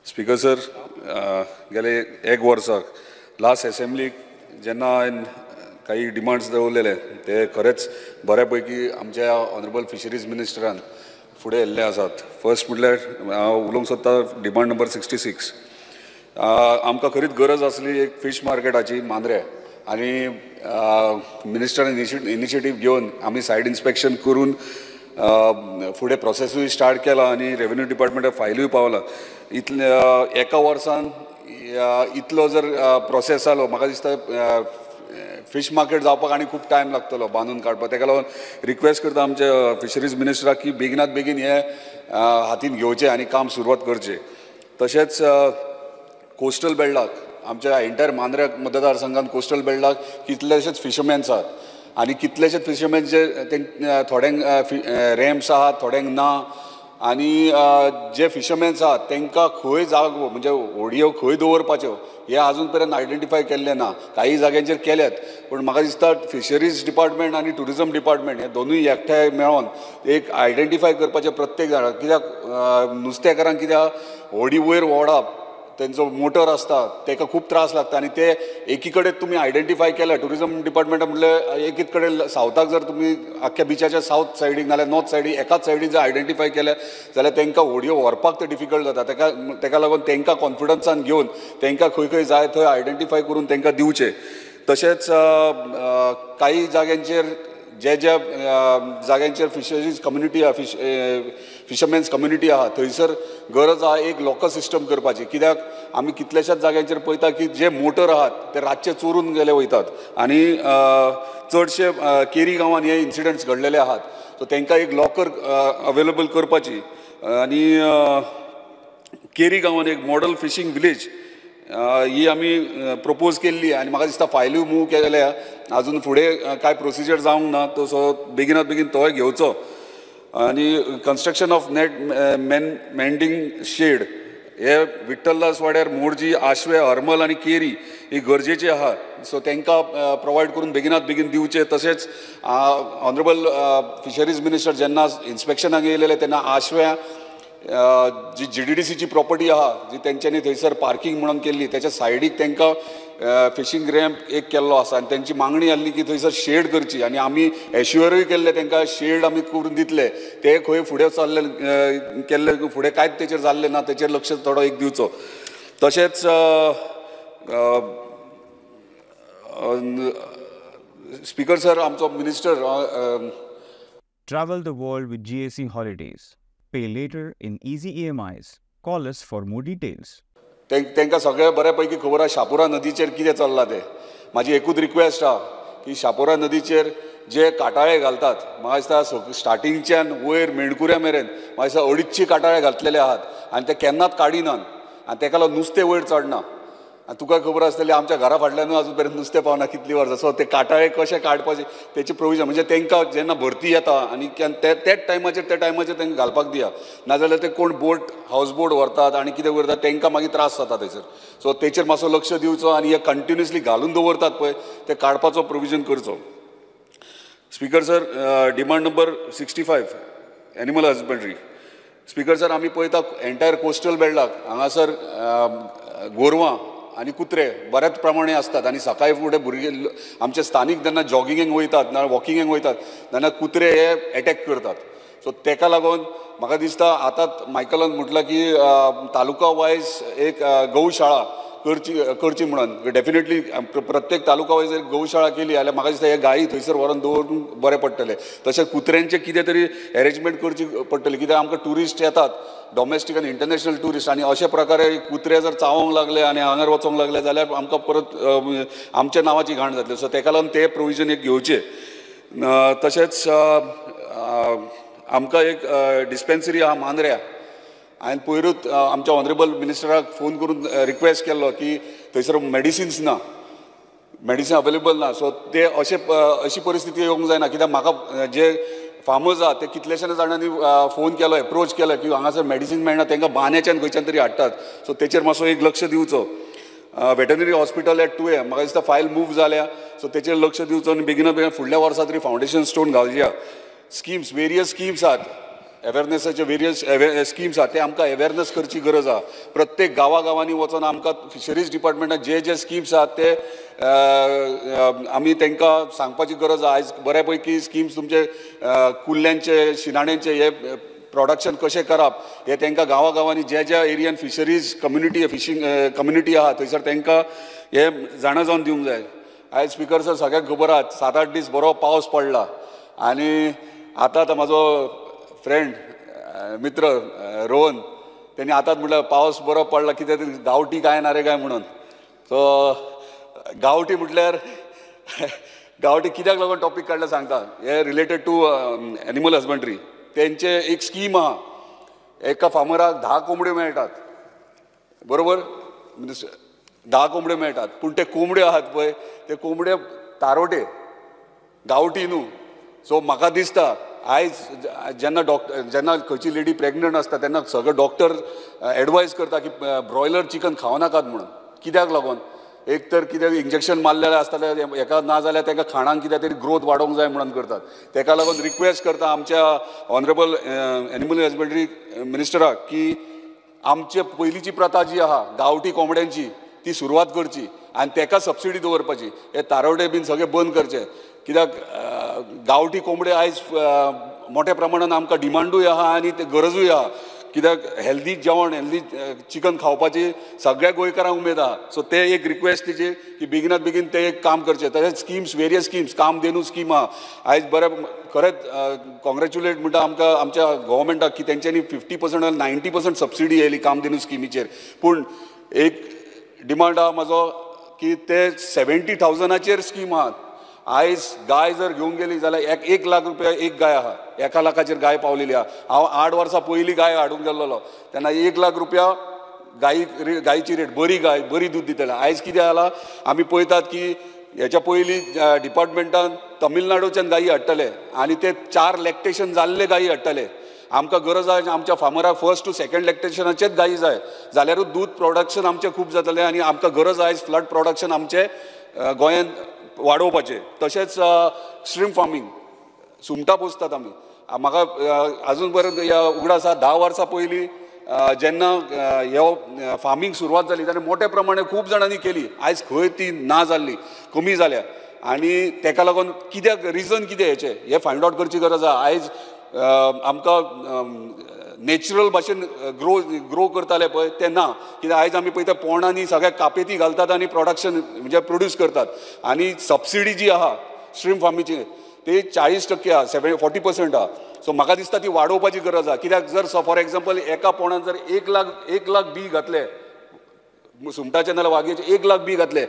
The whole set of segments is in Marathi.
स्पीकर सर, गेले एक वर्साक लास्ट असेंब्लीक जेन्ना हांवें काही डिमांड्स दवरलेले ते खरेंच बऱ्यापैकी आमच्या ऑनरेबल फिशरीज मिनिस्टरान फुडें व्हेल्ले आसात. फर्स्ट म्हटल्यार हांव उलोवंक सोदता डिमांड नंबर 66. आमकां खरीच गरज आसली एक फीश मार्केटाची मांद्रे, आनी मिनिस्टरान इनिशिएटीव घेवन आमी सायड इन्स्पेक्शन करून फुडें प्रोसेसूय स्टार्ट केला आनी रेव्हेन्यू डिपार्टमेंटाक फायलूय पावला. इतले एका वर्सान इतलो जर प्रोसेस जालो, म्हाका दिसता फीश मार्केट जावपाक आनी खूब टायम लागतलो बांदून काडपाक. ताका लागून रिक्वेस्ट करता आमच्या फिशरीज मिनिस्टराक की बेगिनात बेगीन हे हातीन घेवचें आनी काम सुरवात करचें. तशेंच कोस्टल बेल्टाक आमच्या एंटायर मांद्रे मतदारसंघात कोस्टल बेल्टाक कितलेशेच फिशरमॅन्स आहात आनी कितलेशेच फिशरमॅन जे थोड्यांक रॅम्प्स आहात, थोड्यांक ना. आनी जे फिशरमॅन्स आहात तांकां खंय जागो म्हणजे होडयो खंय दवरपाच्यो हे आजून पर्यंत आयडेंटिफाय केल्ले ना. काही जाग्यांचेर केल्यात, पूण म्हाका दिसता फिशरीज डिपार्टमेंट आनी टुरिजम डिपार्टमेंट हे दोनूय एकठांय मेळोन एक आयडेंटिफाय करपाचें प्रत्येक जाणां. कित्याक नुस्तेकारांक कित्याक होडी वयर ओडप, तेंचो मोटर आसता ताका खूब त्रास लागता आनी ते एकी कडेन तुमी आयडेंटिफाय केल्या. टुरिजम डिपार्टमेंटा म्हटल्यार एकीच कडेन सावथाक जर तुमी आख्ख्या बिचाच्या सावथ सायडीक नाल्यार नॉर्थ सायडीक एकाच सायडीक जर आयडेंटिफाय केले जाल्यार तांकां होडयो व्हरपाक ते डिफिकल्ट जाता. ताका लागून तांकां कॉन्फिडन्सान घेवन तांकां खंय खंय जाय थंय आयडेंटिफाय करून तांकां दिवचें. तशेंच काही जाग्यांचेर जे जाग्यांचेर फिशरीज कम्युनिटी फिशरमॅन्स कम्युनिटी आहा थंयसर गरज आहा एक लॉकर सिस्टम करपाची. कित्याक आमी कितल्याशाच जाग्यांचेर पळयता की जे मोटर आहात ते रातचे चोरून गेले वयतात आनी चडशे केरी गांवांत हे इन्सिडंट्स घडलेले आहात. सो तांकां एक लॉकर अवेलेबल करपाची. आनी केरी गांवांत एक मॉडल फिशींग विलेज ही आमी प्रपोज केल्ली आनी म्हाका दिसता फायलूय मूव केल्या. आजून फुडें कांय प्रोसिजर जावंक ना, सो बेगिनात बेगीन तोय घेवचो. आनी construction of net mending shed हे विठ्ठलदास वाड्यार मोरजी, आशवे, हरमल आनी केरी ही गरजेची आहा. सो तांकां प्रोवायड करून बेगिनात बेगीन दिवचे. तशेंच ऑनरेबल फिशरीज मिनिस्टर जेन्ना इन्स्पेक्शनाक येयलेले तेन्ना आशव्या जी GDDCची प्रॉपर्टी आहा जी तेंच्यांनी थंयसर पार्किंग म्हणून केल्ली त्याच्या सायडीक तांकां फिशींग रॅम्प एक केल्लो आसा आनी तेंची मागणी आसली की थंयसर शेड करची आनी आमी एश्युअरूय केल्ले तांकां शेड आमी करून दितले. ते खंय फुडें चल्ले केल्ले फुडें कांयच तेचेर जाल्लें ना, तेचेर लक्ष थोडो एक दिवचो. तशेंच स्पीकर सर, आमचो minister Travel the world with GAC Holidays. Pay later in easy EMIs. Call us for more details. तांकां सगळें बऱ्यापैकी खबर आहा शापोरा नदीचेर कितें चल्लां तें. म्हाजी एकूच रिक्वेस्ट आहा की शापोरा नदीचेर जे काटाळे घालतात, म्हाका दिसता स्टार्टिंगच्यान वयर मेणकुऱ्या मेरेन म्हाका दिसता 250 काटाळे घातलेले आहात आनी ते केन्नाच काडिनात आनी ताका लागून नुस्तें वयर चडना. आनी तुका खबर आसतली आमच्या घरा फाटल्यानूय आजून पर्यंत नुस्तें पावना कितलीं वर्सां. सो ते काटाळे कशे काडपाचे तेची प्रोविजन म्हणजे तांकां जेन्ना भरती येता आनी तेच टायमाचेर तांकां घालपाक दिया. नाजाल्यार ते कोण बोट हावस बोट व्हरतात आनी कितें करतात तांकां मागीर त्रास जाता थंयसर. सो तेचेर मातसो लक्ष दिवचो आनी हे कंटिन्युअसली घालून दवरतात पळय ते काडपाचो प्रोविजन करचो. Speaker sir, demand number 65 animal husbandry. Speaker sir, आमी पळयता एंटायर कोस्टल बेल्टाक हांगासर गोरवां आनी कुत्रे बऱ्याच प्रमाणे असतात आनी सकाळी फुडें भुरगे आमचे स्थानीक जेन्ना जॉगिंगेक वयतात ना वॉकिंगेक वयतात तेन्ना कुत्रे हे एटॅक करतात. सो ताका लागून म्हाका दिसता आतां मायकलान म्हटलां की तालुका वायज एक गौशाळा करची म्हणून. डेफिनेटली प्रत्येक तालुका वायज एक गौशाळा केली जाल्यार म्हाका दिसता हे गायी थंयसर व्हरून दवरून बरें पडटलें. तशेंच कुत्र्यांचें कितें तरी अरेंजमेंट करची पडटली कित्याक आमकां ट्युरिस्ट येतात, डॉमेस्टीक आनी इंटरनॅशनल ट्युरिस्ट, आनी अशे प्रकारे कुत्रे जर चावोंक लागले आनी हांगार वचोंक लागले जाल्यार आमकां परत आमच्या नांवाची घाण जातली. सो ताका लागून ते प्रोविजन एक घेवचें. तशेंच आमकां एक डिस्पेन्सरी आहा मांद्र्या. हांवें पयरूच आमच्या ऑनरेबल मिनिस्टराक फोन करून रिक्वेस्ट केल्लो की थंयसर मेडिसिन्स ना, मेडिसीन अवेलेबल ना. सो ते अशी परिस्थिती येवंक जायना. कित्याक म्हाका जे फार्मर्स आहात ते कितलेशे जाणांनी फोन केलो, एप्रोच केलो की हांगासर मेडिसीन मेळना, तांकां बांद्याच्यान खंयच्यान तरी हाडटात. सो तेचेर मातसो एक लक्ष दिवचो. वेटनरी हॉस्पिटल एट तुवें म्हाका दिसता फायल मूव जाल्या. सो तेचेर लक्ष दिवचो आनी बेगिना बेगीन फुडल्या वर्सा तरी फावंडेशन स्टोन घालया. स्किम्स वेरियस स्किम्स आहात अवेरनेसाचे वेरियस स्किम्स आहा ते आमकां अवेरनेस करची गरज आहा. प्रत्येक गांवांनी वचून आमकां फिशरीज डिपार्टमेंटान जे स्किम्स आहात ते आमी तांकां सांगपाची गरज आहा. आयज बऱ्या पैकी स्किम्स तुमचे कुल्ल्यांचे शिणाण्यांचे हे प्रोडक्शन कशें करप हे तांकां गांवांनी ज्या एरियान फिशरीज कम्युनिटी फिशींग कम्युनिटी आहा थंयसर तांकां हे जाणा जावन दिवंक जाय. आयज स्पिकर सर सगळ्यांक खबर आहा 7-8 दीस बरो पावस पडला आनी आतां म्हाजो फ्रेंड मित्र रोहन त्यांनी आतांच म्हटलं पावस बरो पडला कितें तरी गांवठी काय ना रे काय म्हणून. सो गांवठी म्हटल्यार गांवठी कित्याक लागून टॉपीक काडला सांगता. हे रिलेटेड टू एनिमल हजबंड्री. तेंचे एक स्कीम आहा, एका फार्मराक 10 कोंबड्यो मेळटात बरोबर, 10 कोंबड्यो मेळटात. पूण ते कोंबड्यो आहात पळय ते कोंबड्यो तारोटे गांवठी न्हू. सो म्हाका दिसता आयज जेन्ना खंयची लेडी प्रेग्नंट आसता तेन्ना सगळो डॉक्टर एडवायज करता की ब्रॉयलर चिकन खावं नाकात म्हणून. कित्याक लागून एक तर कितें इंजेक्शन मारलेलें आसतलें हेका ना जाल्यार ताका खाणांक कितें तरी ग्रोथ वाडोवंक जाय म्हणून करतात. ताका लागून रिक्वेस्ट करता आमच्या ऑनरेबल एनिमल हजबंड्री मिनिस्टराक की आमचे पयलींची प्रथा जी आहा गांवठी कोंबड्यांची ती सुरवात करची आनी ताका सबसिडी दवरपाची. हे तारोडे बीन सगळे बंद करचे. कित्याक गांवठी कोंबडे आयज मोठ्या प्रमाणान आमकां डिमांडूय आहा आनी ते गरजूय आहा. कित्याक हेल्दी जेवण हेल्दी चिकन खावपाची सगळ्या गोंयकारांक उमेद आहा. सो ते एक रिक्वेस्ट तेजी की बेगिनात बेगीन ते एक काम करचें. तशेंच schemes various schemes Kamdhenu scheme आहा. आयज बरें खरेंच कॉंग्रेच्युलेट म्हणटा आमकां आमच्या गव्हर्मेंटाक की तेंच्यांनी 50% 90% सबसिडी येयली कामधेनू स्किमीचेर. पूण एक डिमांड आहा म्हाजो की ते 70,000 स्कीम आहात. आयज गाय जर घेवंक गेली जाल्यार 1 लाख रुपया एक गाय आहा. 1 लाखाचेर गाय पावलेली आहा. हांव 8 वर्सां पयलीं गाय हाडूंक गेल्लो तेन्ना 1 लाख रुपया गायची रेट बरी गाय बरी दूध दितले. आयज कितें जाला आमी पळयतात की हेच्या पयलीं डिपार्टमेंटान तमिळनाडूच्यान गायी हाडटले आनी ते 4 लॅक्टेशन जाल्ले गायी हाडटले. आमकां गरज आहा आमच्या फार्मराक 1st to 2nd लॅक्टेशनाचेच गायी जाय जाल्यारूच दूध प्रोडक्शन आमचें खूब जातलें आनी आमकां गरज आयज फ्लड प्रोडक्शन आमचें गोंयांत वाडोवपाचें. तशेंच श्रिम्प फार्मींग सुंगटां पोसतात आमी. म्हाका आजून पर्यंत उगडास आसा 10 वर्सां पयलीं जेन्ना ह्यो फार्मींग सुरवात जाली तेन्ना मोठ्या प्रमाणे खूब जाणांनी केली. आयज खंय ती ना जाल्ली कमी जाल्या आनी ताका लागून कित्याक रिजन कितें हेचें हें फायंड आउट करची गरज आहा. आयज आमकां नॅचरल भाशेन ग्रो करताले पळय ते ना. कित्याक आयज आमी पळयता पोंडांनी सगळ्या कापेती घालतात आनी प्रोडक्शन म्हणजे प्रोड्यूस करतात. आनी सबसिडी जी आहा श्रिम्प फार्मीची ती 40% आहा 40% आहा. सो म्हाका दिसता ती वाडोवपाची गरज आहा. कित्याक जर फॉर एग्जाम्पल एका पोंडान जर 1 लाख बी घातले सुंगटाचे नाल्यार वागयेचे 1 लाख बी घातले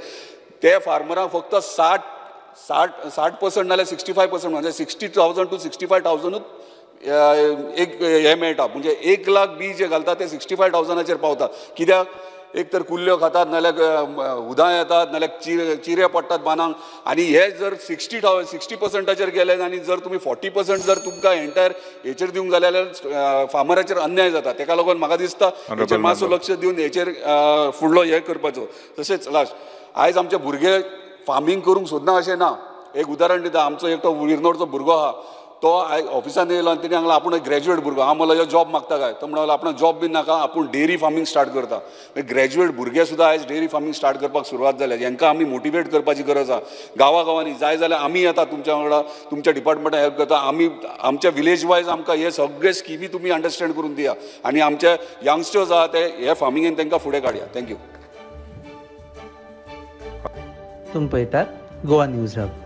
ते फार्मरांक फक्त 60% नाल्यार 65% म्हणजे 60,000 to 65,000 एक हे मेळटा. म्हणजे 1 लाख बी जे घालता ते 65,000 पावता. कित्याक एक तर कुल्ल्यो खातात नाल्यार उदां येतात नाल्यार चिरे पडटात बांदांक आनी हे जर 60% गेले आनी जर तुमी 40% जर तुमकां एंटायर हेचेर दिवंक जाल्यार फार्मराचेर अन्याय जाता. ताका लागून म्हाका दिसता हेचेर मातसो लक्ष दिवन हेचेर फुडलो हे करपाचो. तशेंच लास्ट आयज आमचे भुरगे फार्मींग करूंक सोदना अशें ना. एक उदाहरण दिता. आमचो एकटो विरनोडचो भुरगो आहा तो ऑफिसान येयलो आनी तेणी सांगलो आपूण ग्रॅज्युएट भुरगो हांव म्हणलो जॉब मागता काय तो म्हणलो आपूण जॉब बीन नाका आपूण डेरी फार्मींग स्टार्ट करता. ग्रॅज्युएट भुरगे सुद्दां आयज डेरी फार्मींग स्टार्ट करपाक सुरवात जाल्या. हांकां आमी मोटिवेट करपाची गरज आहा. गांवांनी जाय जाल्यार आमी येता तुमच्या वांगडा तुमच्या डिपार्टमेंटान हेल्प करता. आमी आमच्या विलेज वायज आमकां हे सगळे स्किमी तुमी अंडरस्टँड करून दिया आनी आमचे यंगस्टर्स आहा ते हे फार्मिंगेन तांकां फुडें काडया. थँक्यू. तुम पळयतात गोवा न्यूज हब.